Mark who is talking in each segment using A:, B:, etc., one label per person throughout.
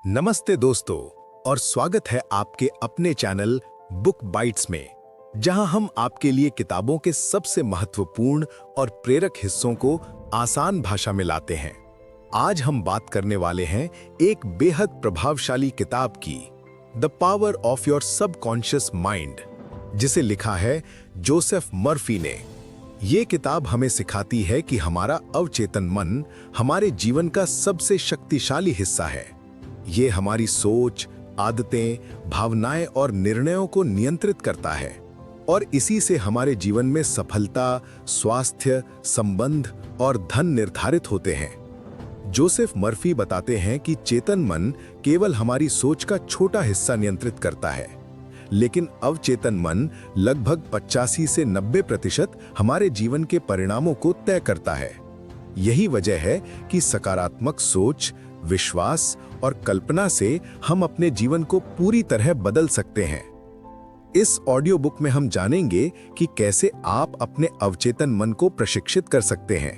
A: नमस्ते दोस्तों और स्वागत है आपके अपने चैनल बुक बाइट्स में, जहां हम आपके लिए किताबों के सबसे महत्वपूर्ण और प्रेरक हिस्सों को आसान भाषा में लाते हैं। आज हम बात करने वाले हैं एक बेहद प्रभावशाली किताब की, the power of your subconscious mind, जिसे लिखा है जोसेफ मर्फी ने। ये किताब हमें सिखाती है कि हमारा अवचेतन मन हमारे जीवन का सबसे शक्तिशाली हिस्सा है। ये हमारी सोच, आदतें, भावनाएं और निर्णयों को नियंत्रित करता है और इसी से हमारे जीवन में सफलता, स्वास्थ्य, संबंध और धन निर्धारित होते हैं। जोसेफ मर्फी बताते हैं कि चेतन मन केवल हमारी सोच का छोटा हिस्सा नियंत्रित करता है, लेकिन अवचेतन मन लगभग 85 से 90% हमारे जीवन के परिणामों को तय करता है। यही वजह है कि सकारात्मक सोच, विश्वास और कल्पना से हम अपने जीवन को पूरी तरह बदल सकते हैं। इस ऑडियो बुक में हम जानेंगे कि कैसे आप अपने अवचेतन मन को प्रशिक्षित कर सकते हैं,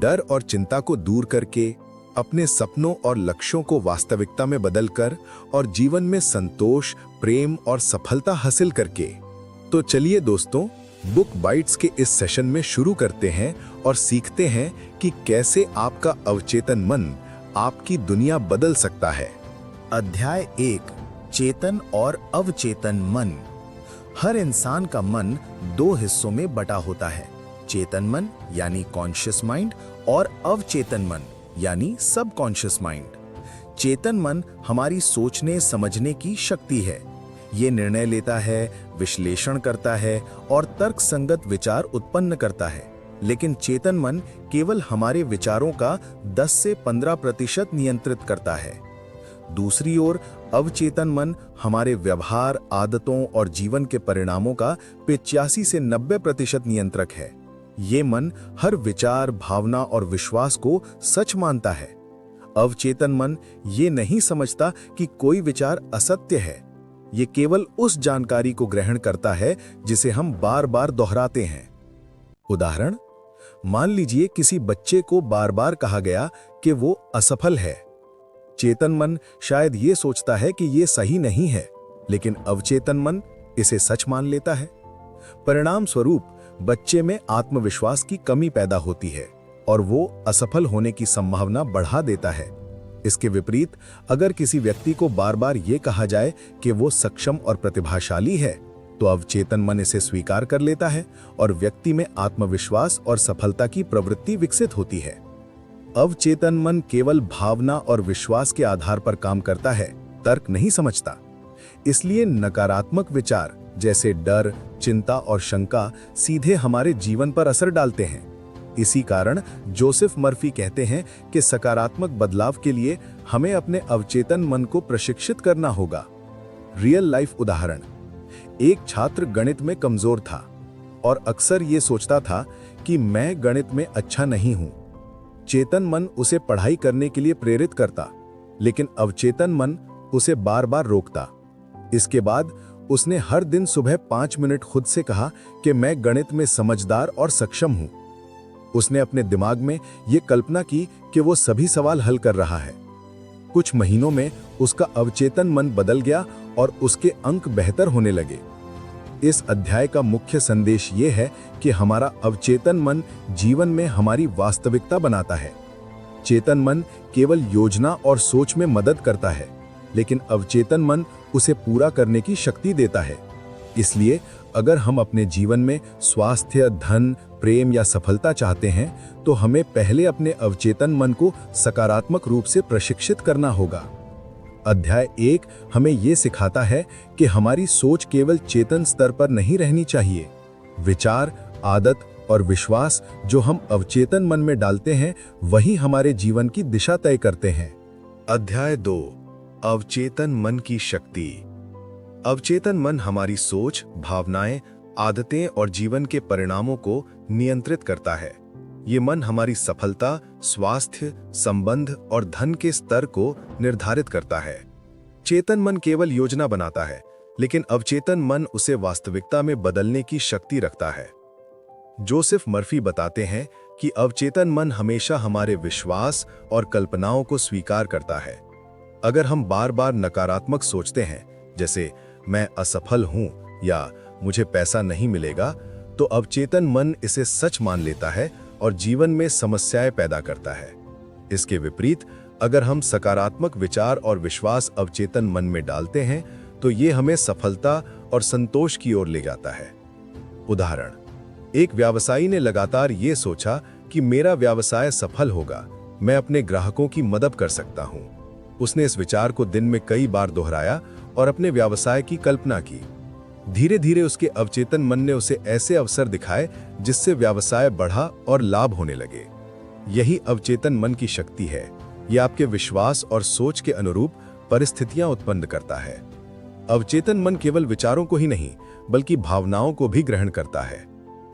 A: डर और चिंता को दूर करके, अपने सपनों और लक्ष्यों को वास्तविकता में बदलकर और जीवन में संतोष, प्रेम और सफलता हासिल करके। तो चलिए दोस्तों, बुक बाइट्स के इस सेशन में शुरू करते हैं और सीखते हैं कि कैसे आपका अवचेतन मन आपकी दुनिया बदल सकता है।
B: अध्याय 1, चेतन और अवचेतन मन। हर इंसान का मन दो हिस्सों में बटा होता है, चेतन मन यानी कॉन्शियस माइंड और अवचेतन मन यानी सबकॉन्शियस माइंड। चेतन मन हमारी सोचने समझने की शक्ति है। ये निर्णय लेता है, विश्लेषण करता है और तर्कसंगत विचार उत्पन्न करता है। लेकिन चेतन मन केवल हमारे विचारों का 10 से 15% नियंत्रित करता है। दूसरी ओर अवचेतन मन हमारे व्यवहार, आदतों और जीवन के परिणामों का 85 से 90% नियंत्रक है। ये मन हर विचार, भावना और विश्वास को सच मानता है। अवचेतन मन ये नहीं समझता कि कोई विचार असत्य है। ये केवल उस जानकारी को ग्रहण करता है जिसे हम बार बार दोहराते हैं। उदाहरण, मान लीजिए किसी बच्चे को बार बार कहा गया कि वो असफल है। चेतन मन शायद ये सोचता है कि ये सही नहीं है, लेकिन अवचेतन मन इसे सच मान लेता है। परिणाम स्वरूप बच्चे में आत्मविश्वास की कमी पैदा होती है और वो असफल होने की संभावना बढ़ा देता है। इसके विपरीत, अगर किसी व्यक्ति को बार बार ये कहा जाए कि वो सक्षम और प्रतिभाशाली है, तो अवचेतन मन इसे स्वीकार कर लेता है और व्यक्ति में आत्मविश्वास और सफलता की प्रवृत्ति विकसित होती है। अवचेतन मन केवल भावना और विश्वास के आधार पर काम करता है, तर्क नहीं समझता। इसलिए नकारात्मक विचार जैसे डर, चिंता और शंका सीधे हमारे जीवन पर असर डालते हैं। इसी कारण जोसेफ मर्फी कहते हैं कि सकारात्मक बदलाव के लिए हमें अपने अवचेतन मन को प्रशिक्षित करना होगा। रियल लाइफ उदाहरण, एक छात्र गणित में कमजोर था और अक्सर ये सोचता था कि मैं गणित में अच्छा नहीं हूं। चेतन मन उसे पढ़ाई करने के लिए प्रेरित करता, लेकिन अवचेतन मन उसे बार बार रोकता। इसके बाद उसने हर दिन सुबह 5 मिनट खुद से कहा कि मैं गणित में समझदार और सक्षम हूं। उसने अपने दिमाग में ये कल्पना की कि वो सभी सवाल हल कर रहा है। कुछ महीनों में उसका अवचेतन मन बदल गया और उसके अंक बेहतर होने लगे। इस अध्याय का मुख्य संदेश ये है कि हमारा अवचेतन मन जीवन में हमारी वास्तविकता बनाता है। चेतन मन केवल योजना और सोच में मदद करता है, लेकिन अवचेतन मन उसे पूरा करने की शक्ति देता है। इसलिए अगर हम अपने जीवन में स्वास्थ्य, धन, प्रेम या सफलता चाहते हैं, तो हमें पहले अपने अवचेतन मन को सकारात्मक रूप से प्रशिक्षित करना होगा। अध्याय 1 हमें यह सिखाता है कि हमारी सोच केवल चेतन स्तर पर नहीं रहनी चाहिए। विचार, आदत और विश्वास जो हम अवचेतन मन में डालते हैं, वही हमारे जीवन की दिशा तय करते हैं।
A: अध्याय 2, अवचेतन मन की शक्ति। अवचेतन मन हमारी सोच, भावनाएं, आदतें और जीवन के परिणामों को नियंत्रित करता है। ये मन हमारी सफलता, स्वास्थ्य, संबंध और धन के स्तर को निर्धारित करता है। चेतन मन केवल योजना बनाता है, लेकिन अवचेतन मन उसे वास्तविकता में बदलने की शक्ति रखता है। जोसेफ मर्फी बताते हैं कि अवचेतन मन हमेशा हमारे विश्वास और कल्पनाओं को स्वीकार करता है। अगर हम बार बार नकारात्मक सोचते हैं, जैसे मैं असफल हूं या मुझे पैसा नहीं मिलेगा, तो अवचेतन मन इसे सच मान लेता है और जीवन में समस्याएं पैदा करता है। इसके विपरीत, अगर हम सकारात्मक विचार और विश्वास अवचेतन मन में डालते हैं, तो ये हमें सफलता और संतोष की ओर ले जाता है। उदाहरण: एक व्यवसायी ने लगातार ये सोचा कि मेरा व्यवसाय सफल होगा, मैं अपने ग्राहकों की मदद कर सकता हूं। उसने इस विचार को दिन में कई बार दोहराया और अपने व्यवसाय की कल्पना की। धीरे धीरे उसके अवचेतन मन ने उसे ऐसे अवसर दिखाए जिससे व्यवसाय बढ़ा और लाभ होने लगे। यही अवचेतन मन की शक्ति है। यह आपके विश्वास और सोच के अनुरूप परिस्थितियां उत्पन्न करता है। अवचेतन मन केवल विचारों को ही नहीं, बल्कि भावनाओं को भी ग्रहण करता है।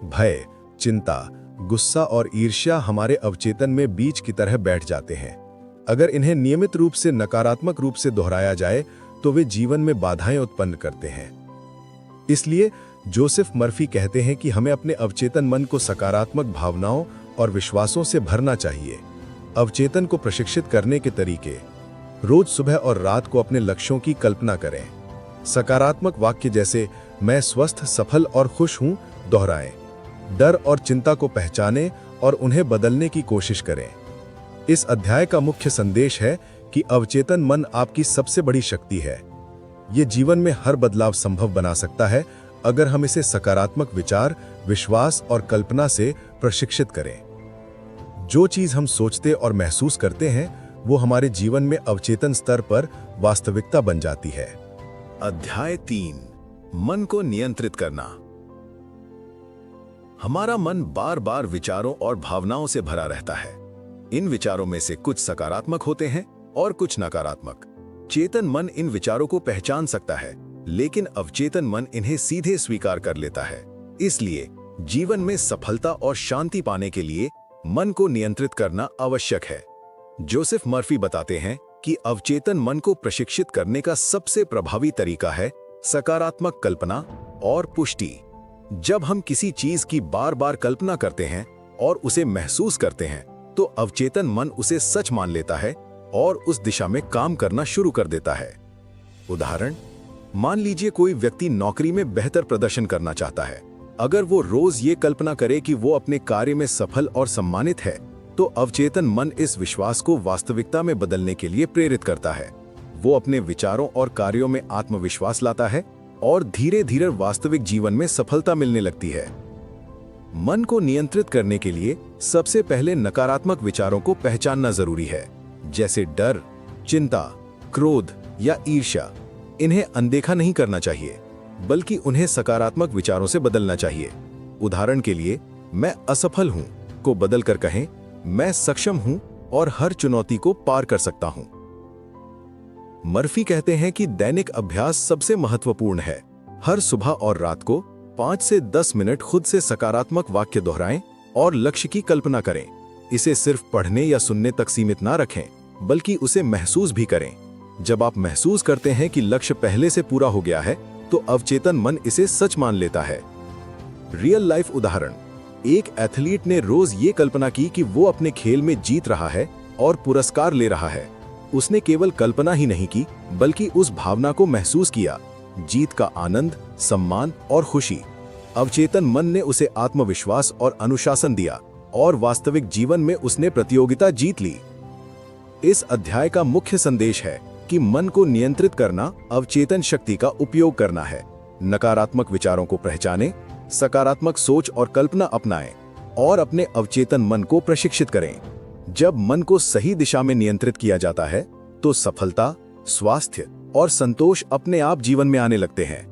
A: भय, चिंता, गुस्सा और ईर्ष्या हमारे अवचेतन में बीज की तरह बैठ जाते हैं। अगर इन्हें नियमित रूप से नकारात्मक रूप से दोहराया जाए, तो वे जीवन में बाधाएं उत्पन्न करते हैं। इसलिए जोसेफ मर्फी कहते हैं कि हमें अपने अवचेतन मन को सकारात्मक भावनाओं और विश्वासों से भरना चाहिए। अवचेतन को प्रशिक्षित करने के तरीके: रोज सुबह और रात को अपने लक्ष्यों की कल्पना करें। सकारात्मक वाक्य जैसे मैं स्वस्थ, सफल और खुश हूं दोहराएं। डर और चिंता को पहचानें और उन्हें बदलने की कोशिश करें। इस अध्याय का मुख्य संदेश है कि अवचेतन मन आपकी सबसे बड़ी शक्ति है। ये जीवन में हर बदलाव संभव बना सकता है, अगर हम इसे सकारात्मक विचार, विश्वास और कल्पना से प्रशिक्षित करें। जो चीज हम सोचते और महसूस करते हैं, वो हमारे जीवन में अवचेतन स्तर पर वास्तविकता बन जाती है।
B: अध्याय 3: मन को नियंत्रित करना। हमारा मन बार बार विचारों और भावनाओं से भरा रहता है। इन विचारों में से कुछ सकारात्मक होते हैं और कुछ नकारात्मक। चेतन मन इन विचारों को पहचान सकता है, लेकिन अवचेतन मन इन्हें सीधे स्वीकार कर लेता है। इसलिए जीवन में सफलता और शांति पाने के लिए मन को नियंत्रित करना आवश्यक है। जोसेफ मर्फी बताते हैं कि अवचेतन मन को प्रशिक्षित करने का सबसे प्रभावी तरीका है सकारात्मक कल्पना और पुष्टि। जब हम किसी चीज की बार बार कल्पना करते हैं और उसे महसूस करते हैं, तो अवचेतन मन उसे सच मान लेता है और उस दिशा में काम करना शुरू कर देता है। उदाहरण: मान लीजिए कोई व्यक्ति नौकरी में बेहतर प्रदर्शन करना चाहता है। अगर वो रोज ये कल्पना करे कि वो अपने कार्य में सफल और सम्मानित है, तो अवचेतन मन इस विश्वास को वास्तविकता में बदलने के लिए प्रेरित करता है। वो अपने विचारों और कार्यों में आत्मविश्वास लाता है और धीरे धीरे वास्तविक जीवन में सफलता मिलने लगती है। मन को नियंत्रित करने के लिए सबसे पहले नकारात्मक विचारों को पहचानना जरूरी है, जैसे डर, चिंता, क्रोध या ईर्ष्या। इन्हें अनदेखा नहीं करना चाहिए, बल्कि उन्हें सकारात्मक विचारों से बदलना चाहिए। उदाहरण के लिए, मैं असफल हूं को बदलकर कहें, मैं सक्षम हूं और हर चुनौती को पार कर सकता हूं। मर्फी कहते हैं कि दैनिक अभ्यास सबसे महत्वपूर्ण है। हर सुबह और रात को 5 से 10 मिनट खुद से सकारात्मक वाक्य दोहराएं और लक्ष्य की कल्पना करें। इसे सिर्फ पढ़ने या सुनने तक सीमित ना रखें, बल्कि उसे महसूस भी करें। जब आप महसूस करते हैं कि लक्ष्य पहले से पूरा हो गया है, तो अवचेतन मन इसे सच मान लेता है। रियल लाइफ उदाहरण: एक एथलीट ने रोज ये कल्पना की कि वो अपने खेल में जीत रहा है और पुरस्कार ले रहा है। उसने केवल कल्पना ही नहीं की, बल्कि उस भावना को महसूस किया, जीत का आनंद, सम्मान और खुशी। अवचेतन मन ने उसे आत्मविश्वास और अनुशासन दिया और वास्तविक जीवन में उसने प्रतियोगिता जीत ली। इस अध्याय का मुख्य संदेश है कि मन को नियंत्रित करना अवचेतन शक्ति का उपयोग करना है। नकारात्मक विचारों को पहचानें, सकारात्मक सोच और कल्पना अपनाएं और अपने अवचेतन मन को प्रशिक्षित करें। जब मन को सही दिशा में नियंत्रित किया जाता है, तो सफलता, स्वास्थ्य और संतोष अपने आप जीवन में आने लगते हैं।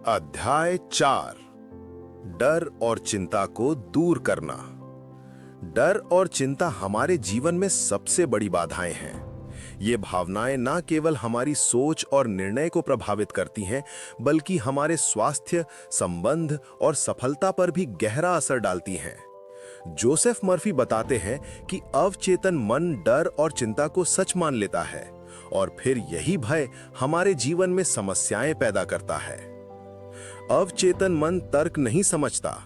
A: अध्याय 4: डर और चिंता को दूर करना। डर और चिंता हमारे जीवन में सबसे बड़ी बाधाएं हैं। ये भावनाएं न केवल हमारी सोच और निर्णय को प्रभावित करती हैं, बल्कि हमारे स्वास्थ्य, संबंध और सफलता पर भी गहरा असर डालती हैं। जोसेफ मर्फी बताते हैं कि अवचेतन मन डर और चिंता को सच मान लेता है और फिर यही भय हमारे जीवन में समस्याएं पैदा करता है। अवचेतन मन तर्क नहीं समझता,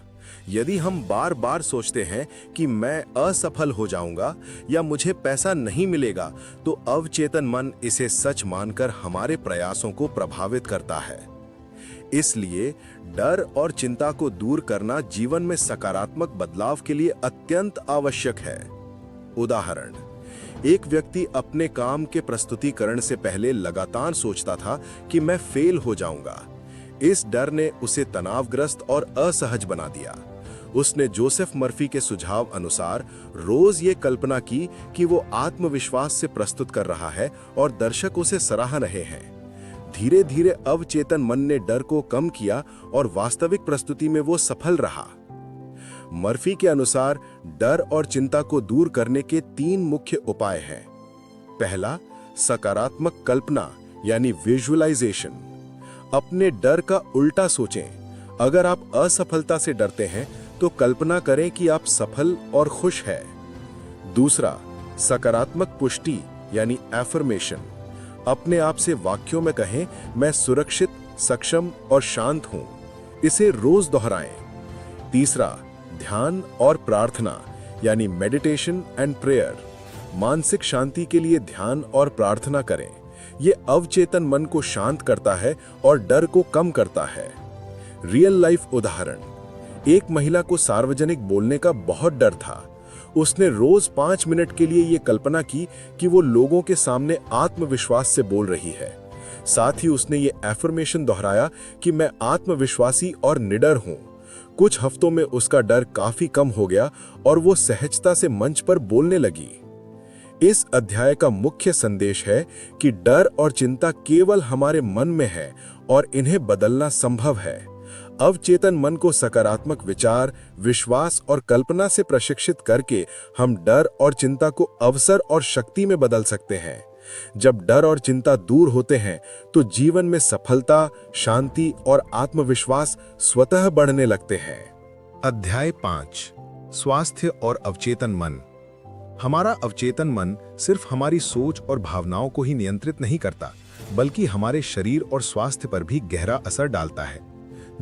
A: यदि हम बार बार सोचते हैं कि मैं असफल हो जाऊंगा या मुझे पैसा नहीं मिलेगा, तो अवचेतन मन इसे सच मानकर हमारे प्रयासों को प्रभावित करता है। इसलिए डर और चिंता को दूर करना जीवन में सकारात्मक बदलाव के लिए अत्यंत आवश्यक है। उदाहरण, एक व्यक्ति अपने काम के प्रस्तुतिकरण से पहले लगातार सोचता था कि मैं फेल हो जाऊंगा। इस डर ने उसे तनावग्रस्त और असहज बना दिया। उसने जोसेफ मर्फी के सुझाव अनुसार रोज ये कल्पना की कि वो आत्मविश्वास से प्रस्तुत कर रहा है और दर्शक उसे सराह रहे हैं। धीरे धीरे अवचेतन मन ने डर को कम किया और वास्तविक प्रस्तुति में वो सफल रहा। मर्फी के अनुसार डर और चिंता को दूर करने के 3 मुख्य उपाय हैं। पहला, सकारात्मक कल्पना यानी विजुअलाइजेशन। अपने डर का उल्टा सोचें। अगर आप असफलता से डरते हैं तो कल्पना करें कि आप सफल और खुश हैं। दूसरा, सकारात्मक पुष्टि यानी एफर्मेशन। अपने आप से वाक्यों में कहें, मैं सुरक्षित, सक्षम और शांत हूं। इसे रोज दोहराएं। तीसरा, ध्यान और प्रार्थना यानी मेडिटेशन एंड प्रेयर। मानसिक शांति के लिए ध्यान और प्रार्थना करें। ये अवचेतन मन को शांत करता है और डर को कम करता है। रियल लाइफ उदाहरण, एक महिला को सार्वजनिक बोलने का बहुत डर था। उसने रोज 5 मिनट के लिए ये कल्पना की कि वो लोगों के सामने आत्मविश्वास से बोल रही है। साथ ही उसने ये एफर्मेशन दोहराया कि मैं आत्मविश्वासी और निडर हूं। कुछ हफ्तों में उसका डर काफी कम हो गया और वो सहजता से मंच पर बोलने लगी। इस अध्याय का मुख्य संदेश है कि डर और चिंता केवल हमारे मन में है और इन्हें बदलना संभव है। अवचेतन मन को सकारात्मक विचार, विश्वास और कल्पना से प्रशिक्षित करके हम डर और चिंता को अवसर और शक्ति में बदल सकते हैं। जब डर और चिंता दूर होते हैं तो जीवन में सफलता, शांति और आत्मविश्वास स्वतः बढ़ने लगते हैं।
B: अध्याय 5, स्वास्थ्य और अवचेतन मन। हमारा अवचेतन मन सिर्फ हमारी सोच और भावनाओं को ही नियंत्रित नहीं करता, बल्कि हमारे शरीर और स्वास्थ्य पर भी गहरा असर डालता है।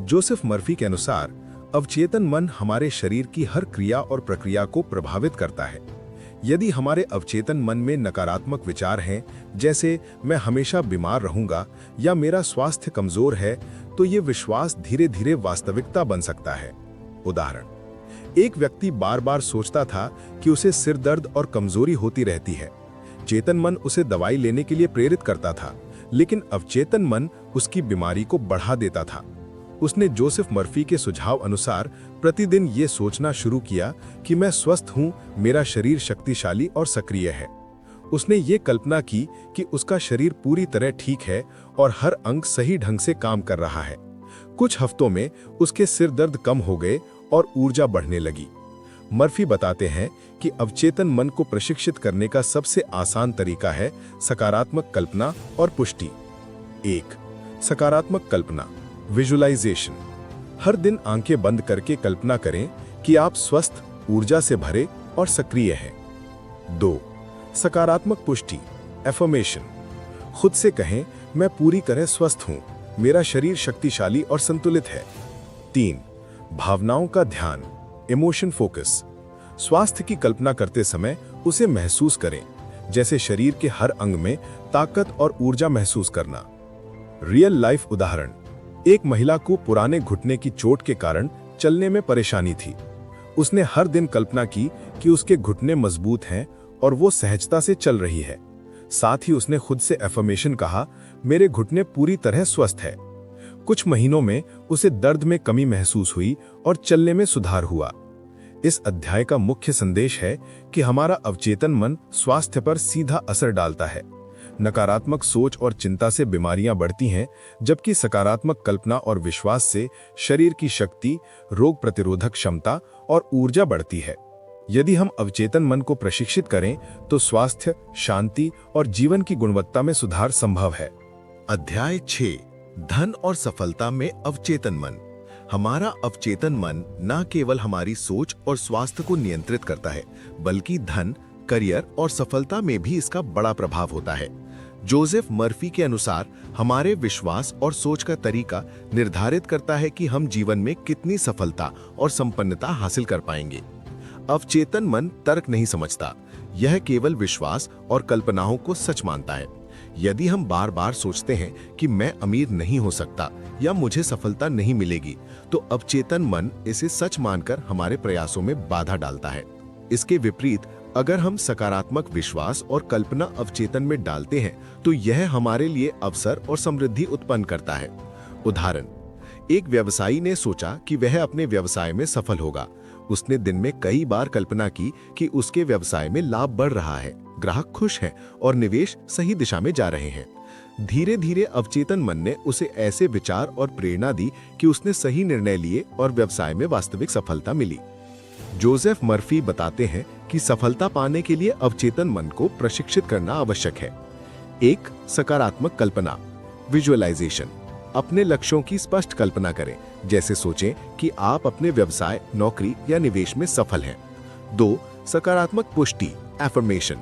B: जोसेफ मर्फी के अनुसार अवचेतन मन हमारे शरीर की हर क्रिया और प्रक्रिया को प्रभावित करता है। यदि हमारे अवचेतन मन में नकारात्मक विचार हैं, जैसे मैं हमेशा बीमार रहूंगा या मेरा स्वास्थ्य कमजोर है, तो ये विश्वास धीरे धीरे वास्तविकता बन सकता है। उदाहरण, एक व्यक्ति बार बार सोचता था कि उसे सिर दर्द और कमजोरी होती रहती है। चेतन मन उसे दवाई लेने के लिए प्रेरित करता था, लेकिन अवचेतन मन उसकी बीमारी को बढ़ा देता था। उसने जोसेफ मर्फी के सुझाव अनुसार प्रतिदिन ये सोचना शुरू किया कि मैं स्वस्थ हूं, मेरा शरीर शक्तिशाली और सक्रिय है। उसने ये कल्पना की कि उसका शरीर पूरी तरह ठीक है और हर अंग सही ढंग से काम कर रहा है। कुछ हफ्तों में उसके सिर दर्द कम हो गए और ऊर्जा बढ़ने लगी। मर्फी बताते हैं कि अवचेतन मन को प्रशिक्षित करने का सबसे आसान तरीका है सकारात्मक कल्पना और पुष्टि। 1. सकारात्मक कल्पना, विजुअलाइजेशन। हर दिन आंखें बंद करके कल्पना करें कि आप स्वस्थ, ऊर्जा से भरे और सक्रिय हैं। 2. सकारात्मक पुष्टि, एफर्मेशन। खुद से कहें, मैं पूरी तरह स्वस्थ हूं, मेरा शरीर शक्तिशाली और संतुलित है। 3. भावनाओं का ध्यान, इमोशन फोकस। स्वास्थ्य की कल्पना करते समय उसे महसूस करें, जैसे शरीर के हर अंग में ताकत और ऊर्जा महसूस करना। रियल लाइफ उदाहरण, एक महिला को पुराने घुटने की चोट के कारण चलने में परेशानी थी। उसने हर दिन कल्पना की कि उसके घुटने मजबूत हैं और वो सहजता से चल रही है। साथ ही उसने खुद से एफर्मेशन कहा, मेरे घुटने पूरी तरह स्वस्थ है। कुछ महीनों में उसे दर्द में कमी महसूस हुई और चलने में सुधार हुआ। इस अध्याय का मुख्य संदेश है कि हमारा अवचेतन मन स्वास्थ्य पर सीधा असर डालता है। नकारात्मक सोच और चिंता से बीमारियां बढ़ती हैं, जबकि सकारात्मक कल्पना और विश्वास से शरीर की शक्ति, रोग प्रतिरोधक क्षमता और ऊर्जा बढ़ती है। यदि हम अवचेतन मन को प्रशिक्षित करें तो स्वास्थ्य, शांति और जीवन की गुणवत्ता में सुधार संभव है।
A: अध्याय 6, धन और सफलता में अवचेतन मन। हमारा अवचेतन मन न केवल हमारी सोच और स्वास्थ्य को नियंत्रित करता है, बल्कि धन, करियर और सफलता में भी इसका बड़ा प्रभाव होता है। जोसेफ मर्फी के अनुसार हमारे विश्वास और सोच का तरीका निर्धारित करता है कि हम जीवन में कितनी सफलता और संपन्नता हासिल कर पाएंगे। अवचेतन मन तर्क नहीं समझता, यह केवल विश्वास और कल्पनाओं को सच मानता है। यदि हम बार बार सोचते हैं कि मैं अमीर नहीं हो सकता या मुझे सफलता नहीं मिलेगी, तो अवचेतन मन इसे सच मानकर हमारे प्रयासों में बाधा डालता है। इसके विपरीत अगर हम सकारात्मक विश्वास और कल्पना अवचेतन में डालते हैं, तो यह हमारे लिए अवसर और समृद्धि उत्पन्न करता है। उदाहरण, एक व्यवसायी ने सोचा कि वह अपने व्यवसाय में सफल होगा। उसने दिन में कई बार कल्पना की कि उसके व्यवसाय में लाभ बढ़ रहा है, ग्राहक खुश हैं और निवेश सही दिशा में जा रहे हैं। धीरे धीरे अवचेतन मन ने उसे ऐसे विचार और प्रेरणा दी कि उसने सही निर्णय लिए और व्यवसाय में वास्तविक सफलता मिली। जोसेफ मर्फी बताते हैं कि सफलता पाने के लिए अवचेतन मन को प्रशिक्षित करना आवश्यक है। 1. सकारात्मक कल्पना, विजुअलाइजेशन। अपने लक्ष्यों की स्पष्ट कल्पना करें, जैसे सोचें कि आप अपने व्यवसाय, नौकरी या निवेश में सफल हैं। 2. सकारात्मक पुष्टि, एफर्मेशन।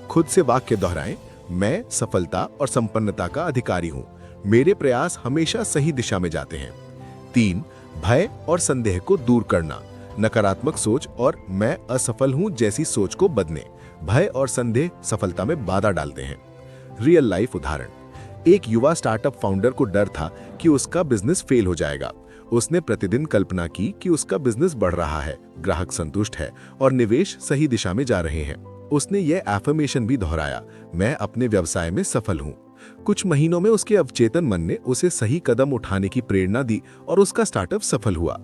A: खुद से वाक्य दोहराएं, मैं सफलता और संपन्नता का अधिकारी हूं, मेरे प्रयास हमेशा सही दिशा में जाते हैं। 3. भय और संदेह को दूर करना, नकारात्मक सोच और मैं असफल हूं जैसी सोच को बदलें। भय और संदेह सफलता में बाधा डालते हैं। रियल लाइफ उदाहरण, एक युवा स्टार्टअप फाउंडर को डर था कि उसका बिजनेस फेल हो जाएगा। उसने प्रतिदिन कल्पना की कि उसका बिजनेस बढ़ रहा है, ग्राहक संतुष्ट है और निवेश सही दिशा में जा रहे हैं। उसने यह एफर्मेशन भी दोहराया, मैं अपने व्यवसाय में सफल हूं। कुछ महीनों में उसके अवचेतन मन ने उसे सही कदम उठाने की प्रेरणा दी और उसका स्टार्टअप सफल हुआ।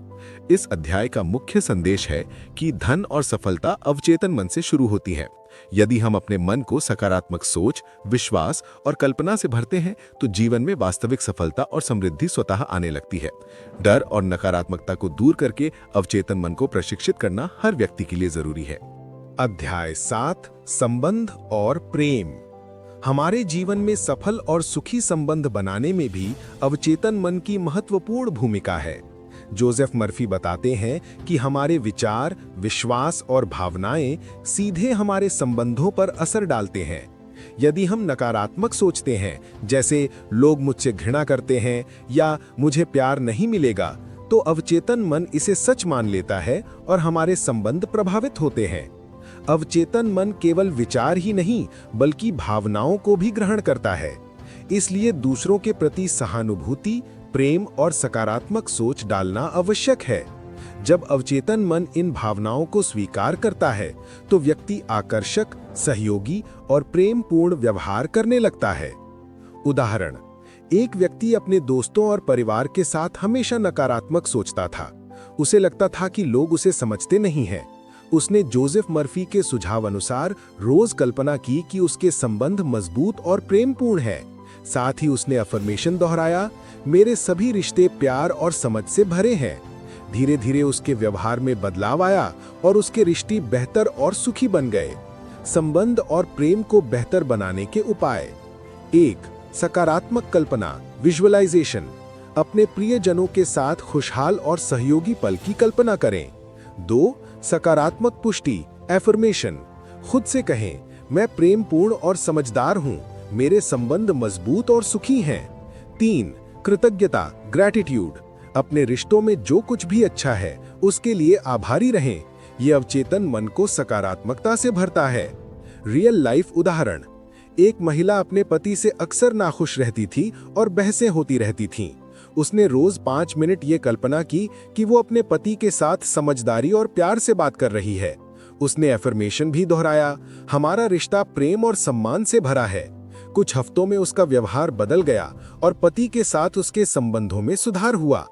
A: इस अध्याय का मुख्य संदेश है कि धन और सफलता अवचेतन मन से शुरू होती है। यदि हम अपने मन को सकारात्मक सोच, विश्वास और कल्पना से भरते हैं, तो जीवन में वास्तविक सफलता और समृद्धि स्वतः आने लगती है। डर और नकारात्मकता को दूर करके अवचेतन मन को प्रशिक्षित करना हर व्यक्ति के लिए जरूरी है।
B: अध्याय 7, संबंध और प्रेम। हमारे जीवन में सफल और सुखी संबंध बनाने में भी अवचेतन मन की महत्वपूर्ण भूमिका है। जोसेफ मर्फी बताते हैं कि हमारे विचार, विश्वास और भावनाएं सीधे हमारे संबंधों पर असर डालते हैं। यदि हम नकारात्मक सोचते हैं, जैसे लोग मुझसे घृणा करते हैं या मुझे प्यार नहीं मिलेगा, तो अवचेतन मन इसे सच मान लेता है और हमारे संबंध प्रभावित होते हैं। अवचेतन मन केवल विचार ही नहीं, बल्कि भावनाओं को भी ग्रहण करता है। इसलिए दूसरों के प्रति सहानुभूति, प्रेम और सकारात्मक सोच डालना आवश्यक है। जब अवचेतन मन इन भावनाओं को स्वीकार करता है, तो व्यक्ति आकर्षक, सहयोगी और प्रेमपूर्ण व्यवहार करने लगता है। उदाहरण, एक व्यक्ति अपने दोस्तों और परिवार के साथ हमेशा नकारात्मक सोचता था। उसे लगता था कि लोग उसे समझते नहीं हैं। उसने जोसेफ मर्फी के सुझाव अनुसार रोज कल्पना की कि उसके संबंध मजबूत और प्रेमपूर्ण है। साथ ही उसने अफर्मेशन दोहराया, मेरे सभी रिश्ते प्यार और समझ से भरे हैं। धीरे धीरे उसके व्यवहार में बदलाव आया और उसके रिश्ते बेहतर और सुखी बन गए। संबंध और प्रेम को बेहतर बनाने के उपाय। 1. सकारात्मक कल्पना, विजुअलाइजेशन। अपने प्रियजनों के साथ खुशहाल और सहयोगी पल की कल्पना करें। 2. सकारात्मक पुष्टि, एफर्मेशन। खुद से कहें, मैं प्रेमपूर्ण और समझदार हूं, मेरे संबंध मजबूत और सुखी हैं। 3. कृतज्ञता, ग्रैटिट्यूड। अपने रिश्तों में जो कुछ भी अच्छा है उसके लिए आभारी रहें। यह अवचेतन मन को सकारात्मकता से भरता है। रियल लाइफ उदाहरण, एक महिला अपने पति से अक्सर नाखुश रहती थी और बहसें होती रहती थीं। उसने रोज 5 मिनट ये कल्पना की कि वो अपने पति के साथ समझदारी और प्यार से बात कर रही है। उसने एफर्मेशन भी दोहराया, हमारा रिश्ता प्रेम और सम्मान से भरा है। कुछ हफ्तों में उसका व्यवहार बदल गया और पति के साथ उसके संबंधों में सुधार हुआ।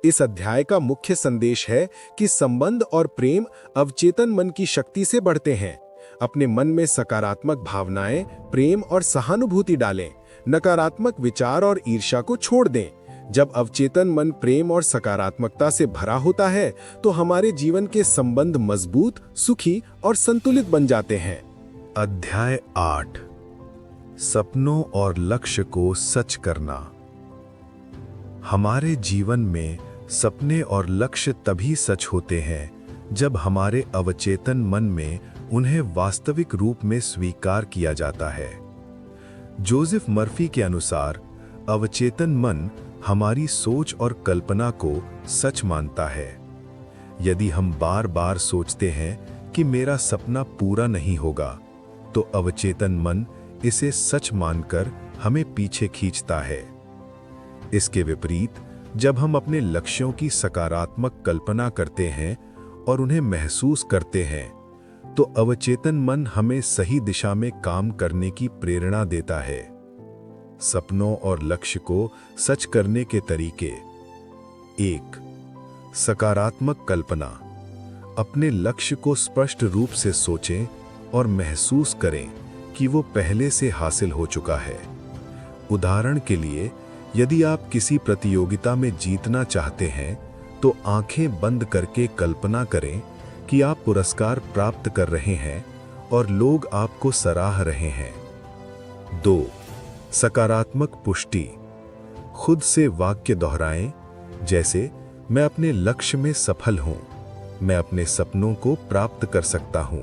B: इस अध्याय का मुख्य संदेश है कि संबंध और प्रेम अवचेतन मन की शक्ति से बढ़ते हैं। अपने मन में सकारात्मक भावनाएं, प्रेम और सहानुभूति डालें। नकारात्मक विचार और ईर्ष्या को छोड़ दें। जब अवचेतन मन प्रेम और सकारात्मकता से भरा होता है, तो हमारे जीवन के संबंध मजबूत, सुखी और संतुलित बन जाते हैं।
A: अध्याय 8, सपनों और लक्ष्य को सच करना। हमारे जीवन में सपने और लक्ष्य तभी सच होते हैं जब हमारे अवचेतन मन में उन्हें वास्तविक रूप में स्वीकार किया जाता है। जोसेफ मर्फी के अनुसार अवचेतन मन हमारी सोच और कल्पना को सच मानता है। यदि हम बार बार सोचते हैं कि मेरा सपना पूरा नहीं होगा, तो अवचेतन मन इसे सच मानकर हमें पीछे खींचता है। इसके विपरीत, जब हम अपने लक्ष्यों की सकारात्मक कल्पना करते हैं और उन्हें महसूस करते हैं, तो अवचेतन मन हमें सही दिशा में काम करने की प्रेरणा देता है। सपनों और लक्ष्य को सच करने के तरीके। 1. सकारात्मक कल्पना। अपने लक्ष्य को स्पष्ट रूप से सोचें और महसूस करें कि वो पहले से हासिल हो चुका है। उदाहरण के लिए, यदि आप किसी प्रतियोगिता में जीतना चाहते हैं, तो आंखें बंद करके कल्पना करें कि आप पुरस्कार प्राप्त कर रहे हैं और लोग आपको सराह रहे हैं। 2. सकारात्मक पुष्टि। खुद से वाक्य दोहराएं, जैसे मैं अपने लक्ष्य में सफल हूं, मैं अपने सपनों को प्राप्त कर सकता हूं।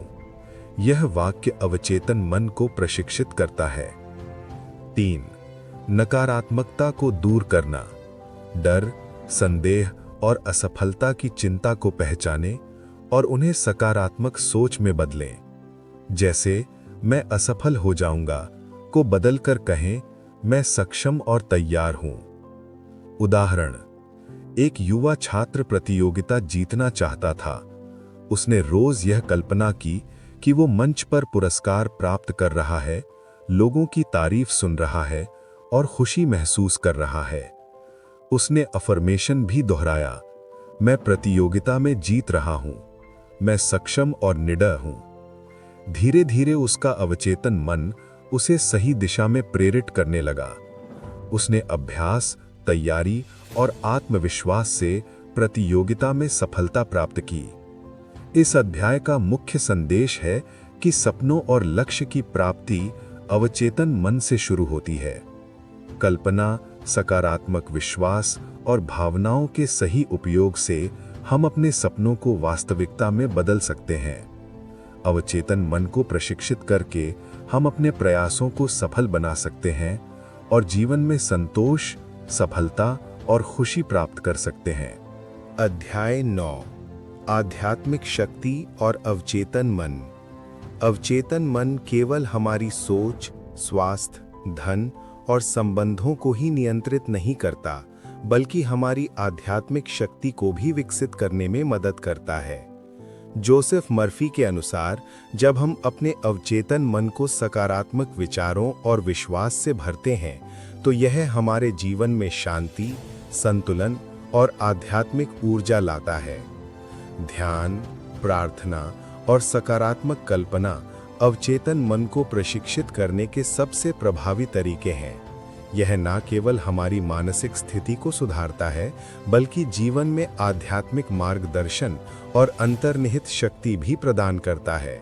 A: यह वाक्य अवचेतन मन को प्रशिक्षित करता है। 3. नकारात्मकता को दूर करना। डर, संदेह और असफलता की चिंता को पहचानें और उन्हें सकारात्मक सोच में बदलें। जैसे मैं असफल हो जाऊंगा को बदलकर कहें मैं सक्षम और तैयार हूं। उदाहरण, एक युवा छात्र प्रतियोगिता जीतना चाहता था। उसने रोज यह कल्पना की कि वो मंच पर पुरस्कार प्राप्त कर रहा है, लोगों की तारीफ सुन रहा है और खुशी महसूस कर रहा है। उसने अफर्मेशन भी दोहराया, मैं प्रतियोगिता में जीत रहा हूं, मैं सक्षम और निडर हूं। धीरे धीरे उसका अवचेतन मन उसे सही दिशा में प्रेरित करने लगा। उसने अभ्यास, तैयारी और आत्मविश्वास से प्रतियोगिता में सफलता प्राप्त की। इस अध्याय का मुख्य संदेश है कि सपनों और लक्ष्य की प्राप्ति अवचेतन मन से शुरू होती है। कल्पना, सकारात्मक विश्वास और भावनाओं के सही उपयोग से हम अपने सपनों को वास्तविकता में बदल सकते हैं। अवचेतन मन को प्रशिक्षित करके हम अपने प्रयासों को सफल बना सकते हैं और जीवन में संतोष, सफलता और खुशी प्राप्त कर सकते हैं।
B: अध्याय 9, आध्यात्मिक शक्ति और अवचेतन मन। अवचेतन मन केवल हमारी सोच, स्वास्थ्य, धन और संबंधों को ही नियंत्रित नहीं करता, बल्कि हमारी आध्यात्मिक शक्ति को भी विकसित करने में मदद करता है। जोसेफ मर्फी के अनुसार, जब हम अपने अवचेतन मन को सकारात्मक विचारों और विश्वास से भरते हैं, तो यह हमारे जीवन में शांति, संतुलन और आध्यात्मिक ऊर्जा लाता है। ध्यान, प्रार्थना और सकारात्मक कल्पना अवचेतन मन को प्रशिक्षित करने के सबसे प्रभावी तरीके हैं। यह न केवल हमारी मानसिक स्थिति को सुधारता है, बल्कि जीवन में आध्यात्मिक मार्गदर्शन और अंतर्निहित शक्ति भी प्रदान करता है।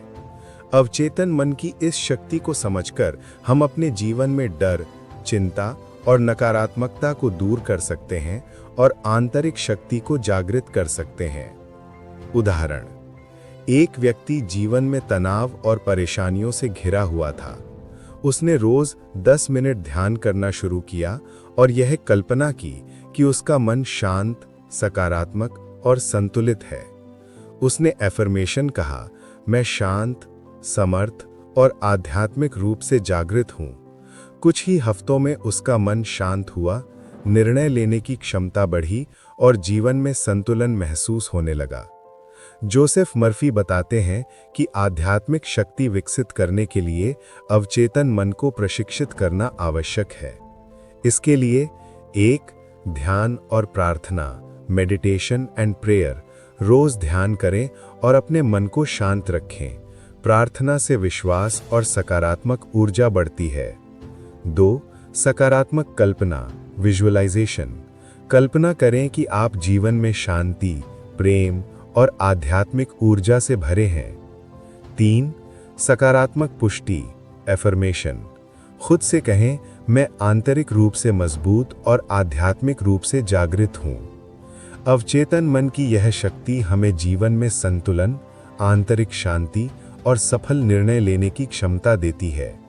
B: अवचेतन मन की इस शक्ति को समझकर हम अपने जीवन में डर, चिंता और नकारात्मकता को दूर कर सकते हैं और आंतरिक शक्ति को जागृत कर सकते हैं। उदाहरण, एक व्यक्ति जीवन में तनाव और परेशानियों से घिरा हुआ था। उसने रोज 10 मिनट ध्यान करना शुरू किया और यह कल्पना की कि उसका मन शांत, सकारात्मक और संतुलित है। उसने एफर्मेशन कहा, मैं शांत, समर्थ और आध्यात्मिक रूप से जागृत हूं। कुछ ही हफ्तों में उसका मन शांत हुआ, निर्णय लेने की क्षमता बढ़ी और जीवन में संतुलन महसूस होने लगा। जोसेफ मर्फी बताते हैं कि आध्यात्मिक शक्ति विकसित करने के लिए अवचेतन मन को प्रशिक्षित करना आवश्यक है। इसके लिए 1. ध्यान और प्रार्थना, मेडिटेशन एंड प्रेयर। रोज ध्यान करें और अपने मन को शांत रखें। प्रार्थना से विश्वास और सकारात्मक ऊर्जा बढ़ती है। 2. सकारात्मक कल्पना, विजुअलाइजेशन। कल्पना करें कि आप जीवन में शांति, प्रेम और आध्यात्मिक ऊर्जा से भरे हैं। 3. सकारात्मक पुष्टि, एफर्मेशन। खुद से कहें, मैं आंतरिक रूप से मजबूत और आध्यात्मिक रूप से जागृत हूं। अवचेतन मन की यह शक्ति हमें जीवन में संतुलन, आंतरिक शांति और सफल निर्णय लेने की क्षमता देती है।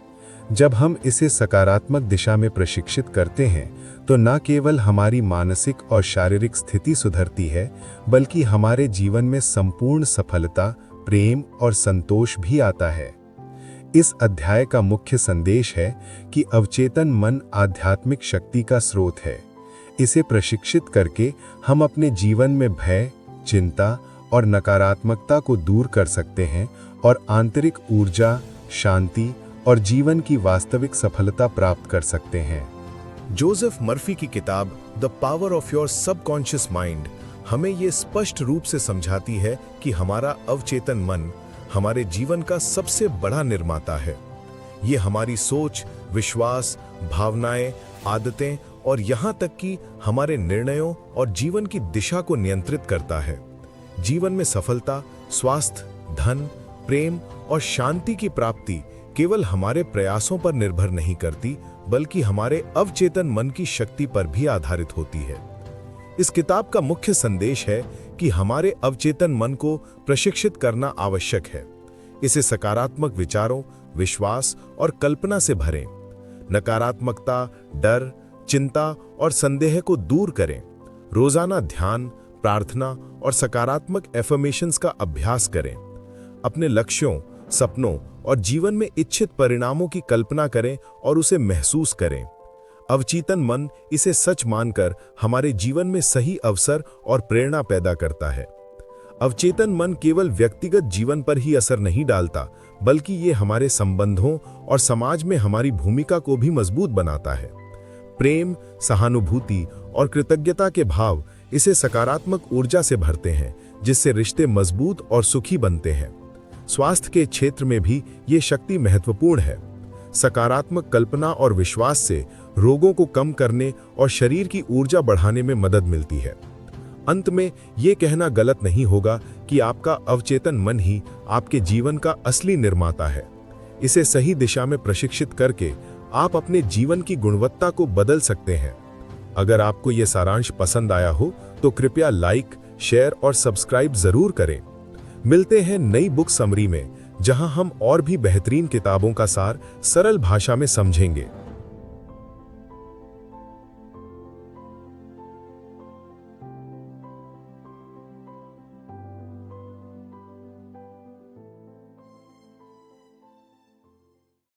C: जब हम इसे सकारात्मक दिशा में प्रशिक्षित करते हैं तो न केवल हमारी मानसिक और शारीरिक स्थिति सुधरती है, बल्कि हमारे जीवन में संपूर्ण सफलता, प्रेम और संतोष भी आता है। इस अध्याय का मुख्य संदेश है कि अवचेतन मन आध्यात्मिक शक्ति का स्रोत है। इसे प्रशिक्षित करके हम अपने जीवन में भय, चिंता और नकारात्मकता को दूर कर सकते हैं और आंतरिक ऊर्जा, शांति और जीवन की वास्तविक सफलता प्राप्त कर सकते हैं।
A: जोसेफ मर्फी की किताब the power of your subconscious mind हमें ये स्पष्ट रूप से समझाती है कि हमारा अवचेतन मन हमारे जीवन का सबसे बड़ा निर्माता है। ये हमारी सोच, विश्वास, भावनाएं, आदतें और यहाँ तक कि हमारे निर्णयों और जीवन की दिशा को नियंत्रित करता है। जीवन में सफलता, स्वास्थ्य, धन, प्रेम और शांति की प्राप्ति केवल हमारे प्रयासों पर निर्भर नहीं करती, बल्कि हमारे अवचेतन मन की शक्ति पर भी आधारित होती है। इस किताब का मुख्य संदेश है कि हमारे अवचेतन मन को प्रशिक्षित करना आवश्यक है। इसे सकारात्मक विचारों, विश्वास और कल्पना से भरें। नकारात्मकता, डर, चिंता और संदेह को दूर करें। रोजाना ध्यान, प्रार्थना और सकारात्मक एफर्मेशंस का अभ्यास करें। अपने लक्ष्यों, सपनों और जीवन में इच्छित परिणामों की कल्पना करें और उसे महसूस करें। अवचेतन मन इसे सच मानकर हमारे जीवन में सही अवसर और प्रेरणा पैदा करता है। अवचेतन मन केवल व्यक्तिगत जीवन पर ही असर नहीं डालता, बल्कि ये हमारे संबंधों और समाज में हमारी भूमिका को भी मजबूत बनाता है। प्रेम, सहानुभूति और कृतज्ञता के भाव इसे सकारात्मक ऊर्जा से भरते हैं, जिससे रिश्ते मजबूत और सुखी बनते हैं। स्वास्थ्य के क्षेत्र में भी ये शक्ति महत्वपूर्ण है। सकारात्मक कल्पना और विश्वास से रोगों को कम करने और शरीर की ऊर्जा बढ़ाने में मदद मिलती है। अंत में ये कहना गलत नहीं होगा कि आपका अवचेतन मन ही आपके जीवन का असली निर्माता है। इसे सही दिशा में प्रशिक्षित करके आप अपने जीवन की गुणवत्ता को बदल सकते हैं। अगर आपको ये सारांश पसंद आया हो तो कृपया लाइक, शेयर और सब्सक्राइब जरूर करें। मिलते हैं नई बुक समरी में, जहां हम और भी बेहतरीन किताबों का सार सरल भाषा में समझेंगे।